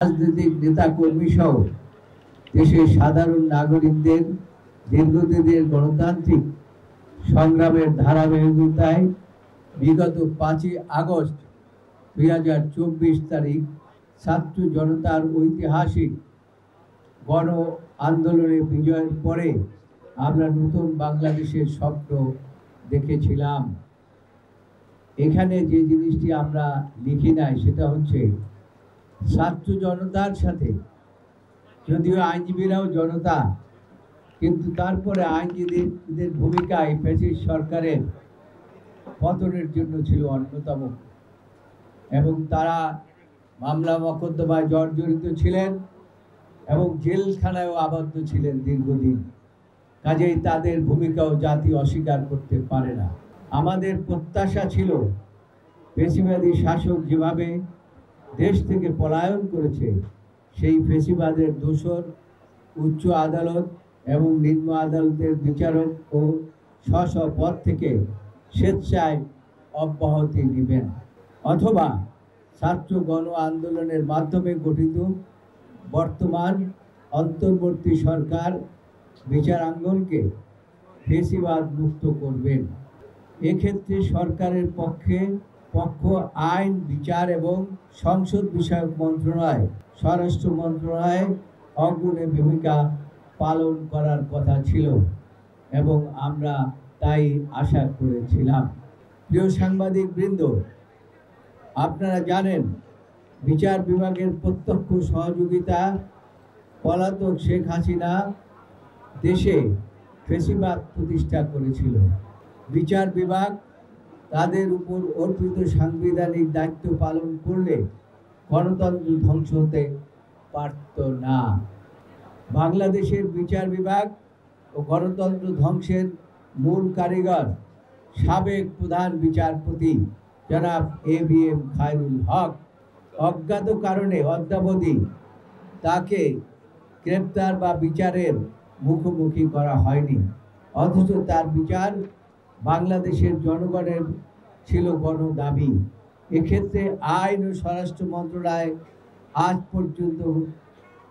রাজনৈতিক নেতাকর্মী সহ দেশের সাধারণ নাগরিকদের দীর্ঘদিনের গণতান্ত্রিক সংগ্রামের ধারাবাহিকতায় বিগত 5ই আগস্ট 2024 তারিখ ছাত্র জনতার ঐতিহাসিক গণ আন্দোলনে বিজয়ের পরে আমরা নতুন বাংলাদেশের স্বপ্ন দেখেছিলাম। এখানে যে জিনিসটি আমরা লিখি নাই সেটা হচ্ছে ছাত্র জনতার সাথে, যদিও আইনজীবীরাও জনতা, কিন্তু তারপরে আইনজীবীদের ভূমিকায় ফ্যাসিস্ট সরকারের পতনের জন্য ছিল অন্যতম, এবং তারা মামলা মোকদ্দমায় জর্জরিত ছিলেন এবং জেলখানায়ও আবদ্ধ ছিলেন দীর্ঘদিন। কাজেই তাদের ভূমিকাও জাতি অস্বীকার করতে পারে না। আমাদের প্রত্যাশা ছিল ফ্যাসিবাদী শাসক যেভাবে দেশ থেকে পলায়ন করেছে, সেই ফ্যাসিবাদের দোষর উচ্চ আদালত এবং নিম্ন আদালতের বিচারক ও স্ব পদ থেকে স্বেচ্ছায় অব্যাহতি নেবেন, অথবা ছাত্র গণ আন্দোলনের মাধ্যমে গঠিত বর্তমান অন্তর্বর্তী সরকার বিচারাঙ্গনকে ফ্যাসিবাদ মুক্ত করবেন। এক্ষেত্রে সরকারের পক্ষ আইন, বিচার এবং সংসদ বিষয়ক মন্ত্রণালয়, স্বরাষ্ট্র মন্ত্রণালয় অগ্রণী ভূমিকা পালন করার কথা ছিল এবং আমরা তাই আশা করেছিলাম। প্রিয় সাংবাদিক বৃন্দ, আপনারা জানেন বিচার বিভাগের প্রত্যক্ষ সহযোগিতা পলাতক শেখ হাসিনা দেশে ফ্যাসিবাদ প্রতিষ্ঠা করেছিল। বিচার বিভাগ তাদের উপর অর্পিত সাংবিধানিক দায়িত্ব পালন করলে গণতন্ত্র ধ্বংস হতে পারত না। বাংলাদেশের বিচার বিভাগ ও গণতন্ত্র ধ্বংসের মূল কারিগর সাবেক প্রধান বিচারপতি জনাব ABM খায়রুল হক। অজ্ঞাত কারণে অদ্যাবধি তাকে গ্রেপ্তার বা বিচারের মুখোমুখি করা হয়নি, অথচ তার বিচার বাংলাদেশের জনগণের ছিল গণ দাবি। এক্ষেত্রে আইন ও স্বরাষ্ট্র মন্ত্রণালয় আজ পর্যন্ত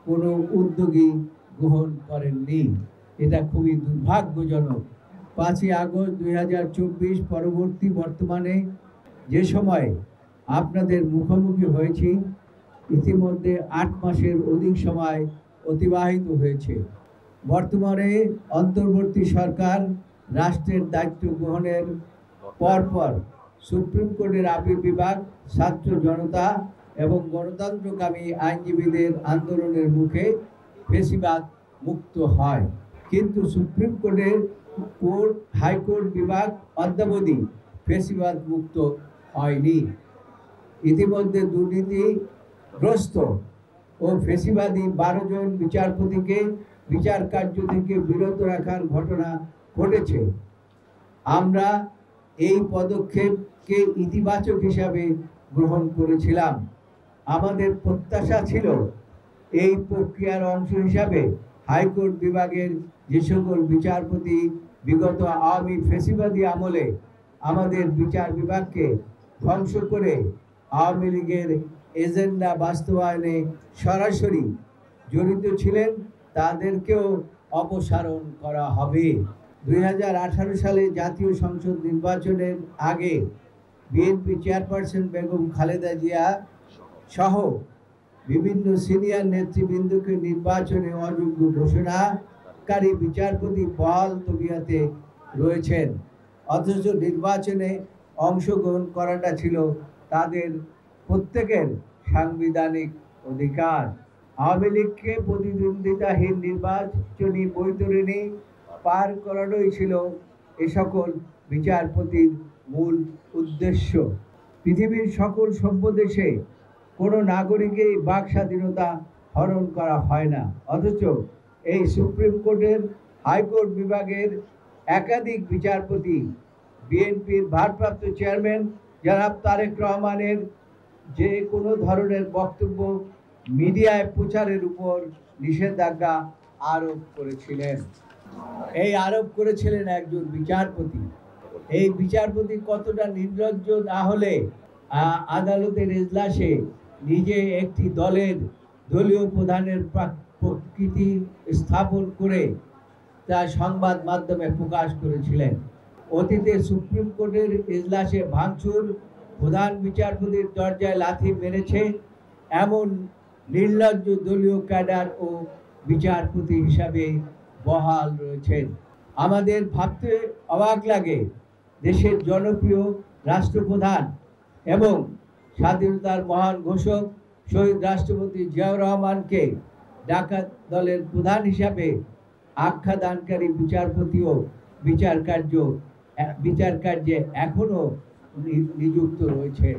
কোনো উদ্যোগী গ্রহণ করেননি। এটা খুবই দুর্ভাগ্যজনক। 5ই আগস্ট 2024 পরবর্তী বর্তমানে যে সময় আপনাদের মুখোমুখি হয়েছি, ইতিমধ্যে 8 মাসের অধিক সময় অতিবাহিত হয়েছে। বর্তমানে অন্তর্বর্তী সরকার রাষ্ট্রের দায়িত্ব গ্রহণের পরপর সুপ্রিম কোর্টের আপিল বিভাগ ছাত্র জনতা এবং গণতন্ত্রকামী আইনজীবীদের আন্দোলনের মুখে ফ্যাসিবাদ মুক্ত হয়, কিন্তু সুপ্রিম কোর্টের হাইকোর্ট বিভাগ অদ্যাবধি ফ্যাসিবাদ মুক্ত হয়নি। ইতিমধ্যে দুর্নীতিগ্রস্ত ও ফ্যাসিবাদী 12 জন বিচারপতিকে বিচার কার্য থেকে বিরত রাখার ঘটনা ঘটেছে। আমরা এই পদক্ষেপকে ইতিবাচক হিসাবে গ্রহণ করেছিলাম। আমাদের প্রত্যাশা ছিল এই প্রক্রিয়ার অংশ হিসাবে হাইকোর্ট বিভাগের যে সকল বিচারপতি বিগত আওয়ামী ফ্যাসিবাদী আমলে আমাদের বিচার বিভাগকে ধ্বংস করে আওয়ামী লীগের এজেন্ডা বাস্তবায়নে সরাসরি জড়িত ছিলেন, তাদেরকেও অপসারণ করা হবে। 2018 সালে জাতীয় সংসদ নির্বাচনের আগে বিএনপি চেয়ারপারসন বেগম খালেদা জিয়া সহ বিভিন্ন সিনিয়র নেতৃবৃন্দকে নির্বাচনে অযোগ্য ঘোষণাকারী বিচারপতি বহাল তবিয়তে রয়েছেন, অথচ নির্বাচনে অংশগ্রহণ করাটা ছিল তাদের প্রত্যেকের সাংবিধানিক অধিকার। আওয়ামী লীগকে প্রতিদ্বন্দ্বিতাহীন নির্বাচনী বৈতরণী পার করানোই ছিল এ সকল বিচারপতির মূল উদ্দেশ্য। পৃথিবীর সকল সভ্য দেশে কোনো নাগরিকের বাক স্বাধীনতা হরণ করা হয় না, অথচ এই সুপ্রিম কোর্টের হাইকোর্ট বিভাগের একাধিক বিচারপতি বিএনপির ভারপ্রাপ্ত চেয়ারম্যান জনাব তারেক রহমানের যে কোনো ধরনের বক্তব্য মিডিয়ায় প্রচারের উপর নিষেধাজ্ঞা আরোপ করেছিলেন। এই আরোপ করেছিলেন একজন বিচারপতি। এই বিচারপতি কতটা নির্লজ্জ না হলে আদালতের এজলাসে নিজে একটি দলের দলীয় প্রধানের প্রকৃতি স্থাপন করে তা সংবাদ মাধ্যমে প্রকাশ করেছিলেন। অতীতে সুপ্রিম কোর্টের ইজলাসে ভাঙচুর, প্রধান বিচারপতির দরজায় লাথি মেরেছে এমন নির্লজ্জ দলীয় ক্যাডার ও বিচারপতি হিসাবে বহাল রয়েছেন। আমাদের ভাবতে অবাক লাগে, দেশের জনপ্রিয় রাষ্ট্রপ্রধান এবং স্বাধীনতার মহান ঘোষক শহীদ রাষ্ট্রপতি জিয়াউর রহমানকে ডাকাত দলের প্রধান হিসাবে আখ্যাদানকারী বিচারপতিও বিচার কার্যে এখনো নিযুক্ত রয়েছে।